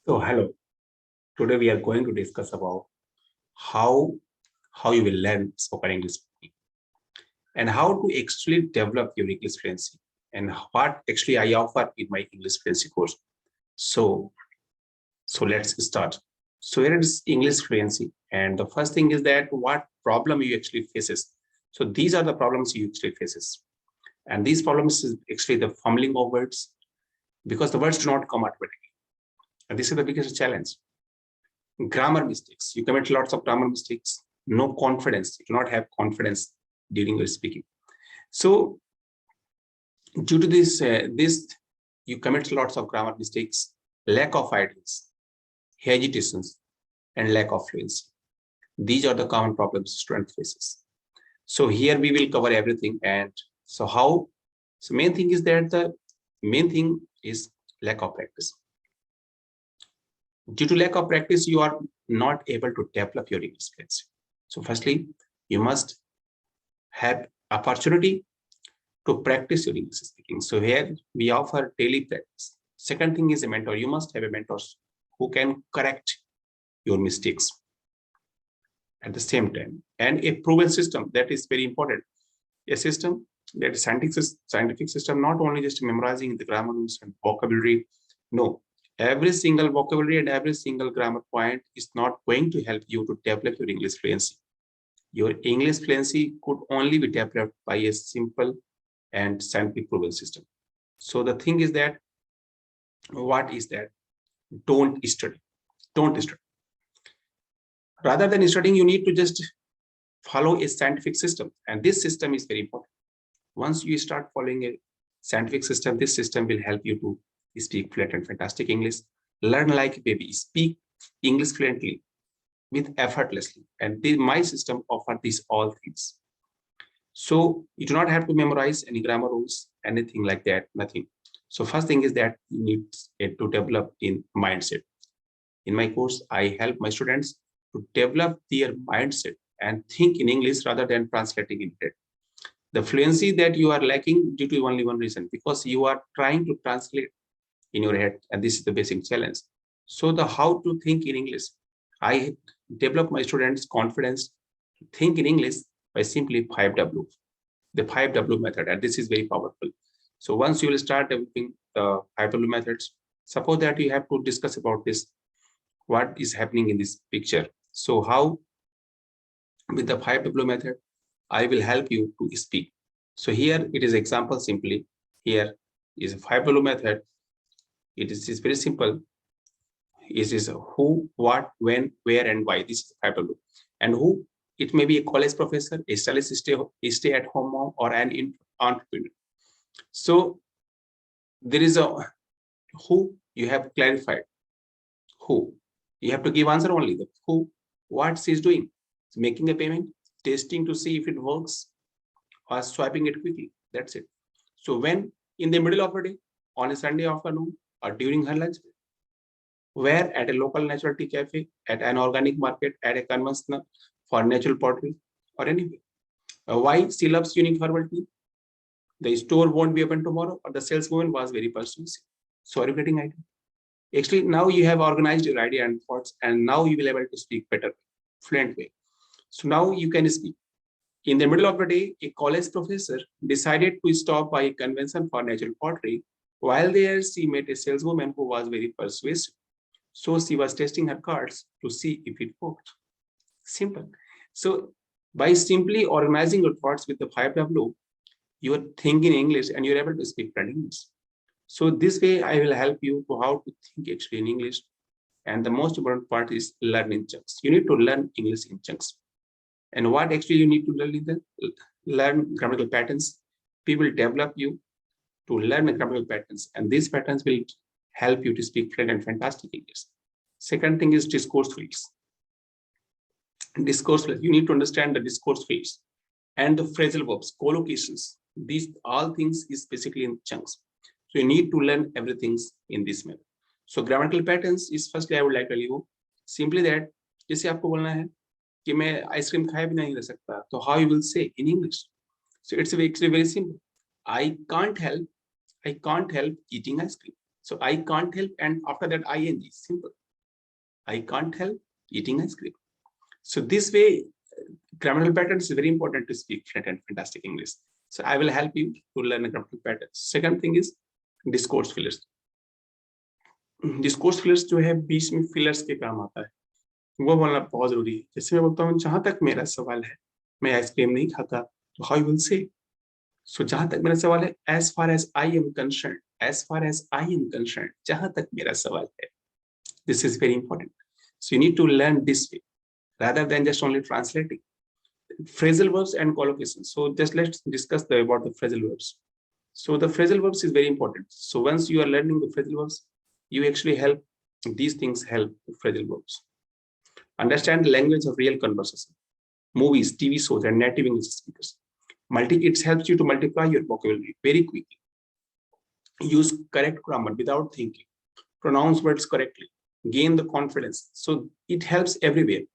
So hello, today we are going to discuss about how how you will learn spoken English speaking and how to actually develop your English fluency and what actually I offer in my English fluency course. So let's start. So here is English fluency, and the first thing is that what problem you actually faces. So these are the problems you actually faces, and these problems is actually the fumbling of words because the words do not come automatically, and this is the biggest challenge. Grammar mistakes. You commit lots of grammar mistakes. No confidence. You do not have confidence during your speaking. So due to this you commit lots of grammar mistakes, lack of ideas, hesitations, and lack of fluency. These are the common problems student faces. So here we will cover everything. And so how? So main thing is that the main thing is lack of practice. Due to lack of practice, you are not able to develop your English skills. So firstly, you must have opportunity to practice your English speaking. So here we offer daily practice. Second thing is a mentor. You must have a mentor who can correct your mistakes at the same time. And a proven system, that is very important. A system that is scientific system, not only just memorizing the grammar rules and vocabulary. No, every single vocabulary and every single grammar point is not going to help you to develop your English fluency. Your English fluency could only be developed by a simple and scientific proven system. So the thing is that, what is that? Don't study. Don't study. Rather than studying, you need to just follow a scientific system. And this system is very important. Once you start following a scientific system, this system will help you to speak fluent and fantastic English. Learn like a baby. Speak English fluently with effortlessly. And my system offers these all things. So you do not have to memorize any grammar rules, anything like that, nothing. So first thing is that you need to develop in mindset. In my course, I help my students to develop their mindset and think in English rather than translating in it. The fluency that you are lacking due to only one reason, because you are trying to translate in your head, and this is the basic challenge. So the how to think in English, I develop my students' confidence to think in English by simply 5W, the 5W method, and this is very powerful. So once you will start developing the 5W methods, suppose that you have to discuss about this, what is happening in this picture. So how, with the 5W method, I will help you to speak. So here it is example simply. Here is a 5W method. It is very simple. It is who, what, when, where, and why. This is 5W. And who, it may be a college professor, a stylist, stay at home mom, or an entrepreneur. So there is a who, you have clarified. Who, you have to give answer only. The who, what she's doing, making a payment, testing to see if it works, or swiping it quickly. That's it. So when, in the middle of a day, on a Sunday afternoon, or during her lunch, where, at a local natural tea cafe, at an organic market, at a conventional for natural pottery, or anywhere. Why she loves unique herbal tea? The store won't be open tomorrow, or the saleswoman was very persuasive. Sorry, getting idea. Actually, now you have organized your idea and thoughts, and now you will be able to speak better, fluent way. So now you can speak. In the middle of the day, a college professor decided to stop by a convention for natural pottery. While there, she met a saleswoman who was very persuasive. So she was testing her cards to see if it worked. Simple. So by simply organizing your thoughts with the 5W, you are thinking English and you're able to speak fluent English. So this way, I will help you to how to think actually in English. And the most important part is learn in chunks. You need to learn English in chunks. And what actually you need to learn is that learn grammatical patterns. People develop you to learn grammatical patterns, and these patterns will help you to speak fluent and fantastic English. Second thing is discourse fields. Discourse fields, you need to understand the discourse fields and the phrasal verbs, collocations. These all things is basically in chunks. So you need to learn everything in this manner. So grammatical patterns is firstly I would like to tell you simply that जैसे आपको बोलना है कि मैं ice cream खाए भी नहीं रह सकता, तो how you will say in English? So it's actually very simple. I can't help eating ice cream. So I can't help, and after that ing, simple. I can't help eating ice cream. So this way, grammatical patterns is very important to speak fluent and fantastic English. So I will help you to learn a grammatical pattern. Second thing is discourse fillers. Discourse fillers जो है बीच में fillers के काम आता है, वो बोलना बहुत जरूरी है। जैसे मैं बोलता हूँ, जहां तक मेरा सवाल है, मैं आइसक्रीम नहीं खाता, तो हाउ यू विल से, सो जहां तक मेरा सवाल है, as far as I am concerned, as far as I am concerned, जहां तक मेरा सवाल है, this is very important. So you need to learn this way rather than just only translating. Phrasal verbs and collocations. So just let's discuss about the phrasal verbs. So the phrasal verbs is very important. So once you are learning the phrasal verbs, you actually help, these things help phrasal verbs. Understand the language of real conversation, movies, TV shows, and native English speakers. It helps you to multiply your vocabulary very quickly. Use correct grammar without thinking. Pronounce words correctly. Gain the confidence. So it helps everywhere.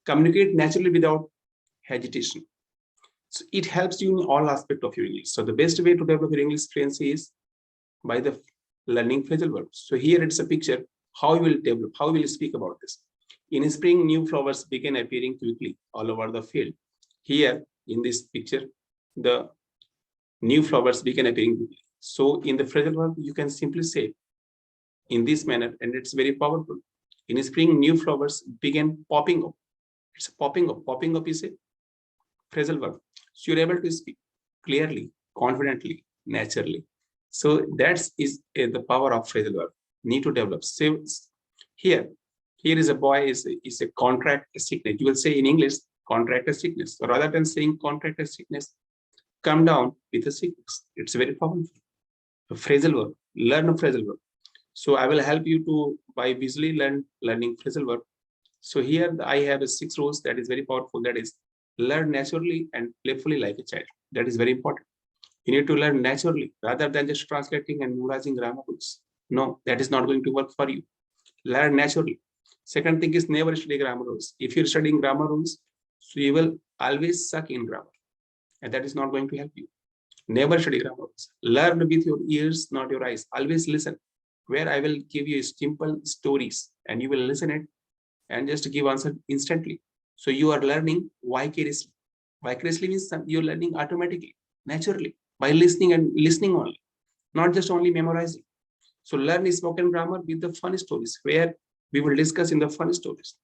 Communicate naturally without hesitation. So it helps you in all aspects of your English. So the best way to develop your English fluency is by the learning phrasal verbs. So here it's a picture how you will develop, how you will speak about this. In spring, new flowers began appearing quickly all over the field. Here in this picture, the new flowers began appearing quickly. So in the phrasal verb, you can simply say in this manner, and it's very powerful. In spring, new flowers began popping up. It's popping up. Popping up is a phrasal verb. So you're able to speak clearly, confidently, naturally. So that is the power of phrasal verb. Need to develop. So here is a boy is a contract a sickness. You will say in English, contract a sickness. So rather than saying contract a sickness, come down with a sickness. It's very powerful. A phrasal verb. Learn a phrasal verb. So I will help you to by visually learning phrasal verb. So here I have 6 rules that is very powerful. That is, learn naturally and playfully like a child. That is very important. You need to learn naturally rather than just translating and memorizing grammar rules. No, that is not going to work for you. Learn naturally. Second thing is never study grammar rules. If you're studying grammar rules, so you will always suck in grammar, and that is not going to help you. Never study grammar rules. Learn with your ears, not your eyes. Always listen. Where I will give you simple stories, and you will listen it and just give answer instantly. So you are learning vicariously. Vicariously means you're learning automatically, naturally, by listening and listening only, not just only memorizing. So learn spoken grammar with the fun stories, where we will discuss in the fun stories.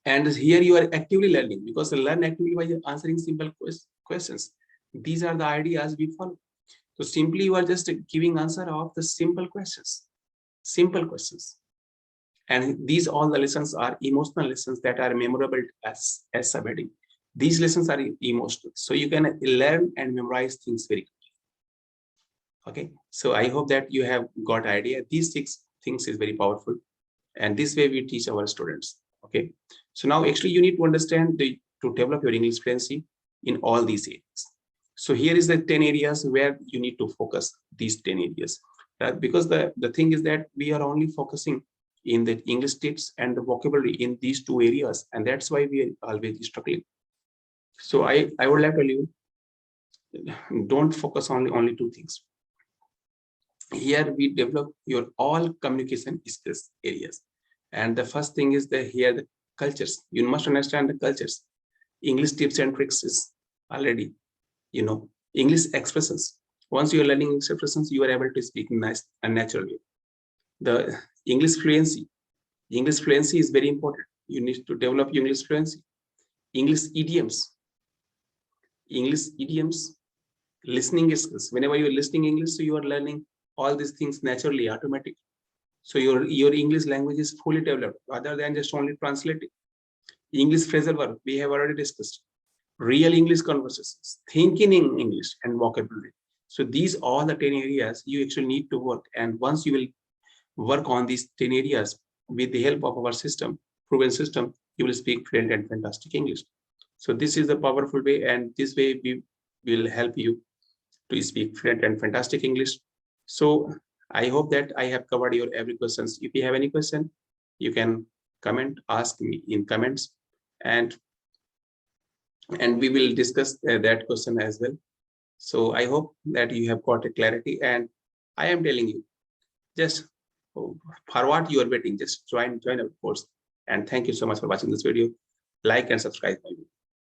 And here you are actively learning, because learn actively by answering simple questions. These are the ideas we follow. So simply you are just giving answer of the simple questions. Simple questions. And these all the lessons are emotional lessons that are memorable as subheading. These lessons are emotional. So you can learn and memorize things very quickly. Okay. So I hope that you have got idea. These 6 things is very powerful. And this way we teach our students. Okay. So now actually you need to understand to develop your English fluency in all these areas. So here is the 10 areas where you need to focus these 10 areas. Because the thing is that we are only focusing in the English tips and the vocabulary in these 2 areas, and that's why we are always struggling. So I would like to tell you, don't focus on only 2 things. Here we develop your all communication skills areas, and the first thing is here the cultures. You must understand the cultures. English tips and tricks is already, English expressions. Once you are learning English expressions, you are able to speak nice and naturally. The English fluency. English fluency is very important. You need to develop English fluency. English idioms. English idioms. Listening skills. Whenever you are listening English, so you are learning all these things naturally, automatically. So your English language is fully developed rather than just only translating. English phrasal verb, we have already discussed. Real English conversations, thinking in English, and vocabulary. So these all the 10 areas you actually need to work. And once you will work on these 10 areas with the help of our system, proven system, you will speak fluent and fantastic English. So this is a powerful way, and this way we will help you to speak fluent and fantastic English. So I hope that I have covered your every questions. If you have any question, you can comment, ask me in comments, and we will discuss that question as well. So I hope that you have got a clarity, and I am telling you, just for what you are waiting, just join our course. And thank you so much for watching this video. Like and subscribe my video.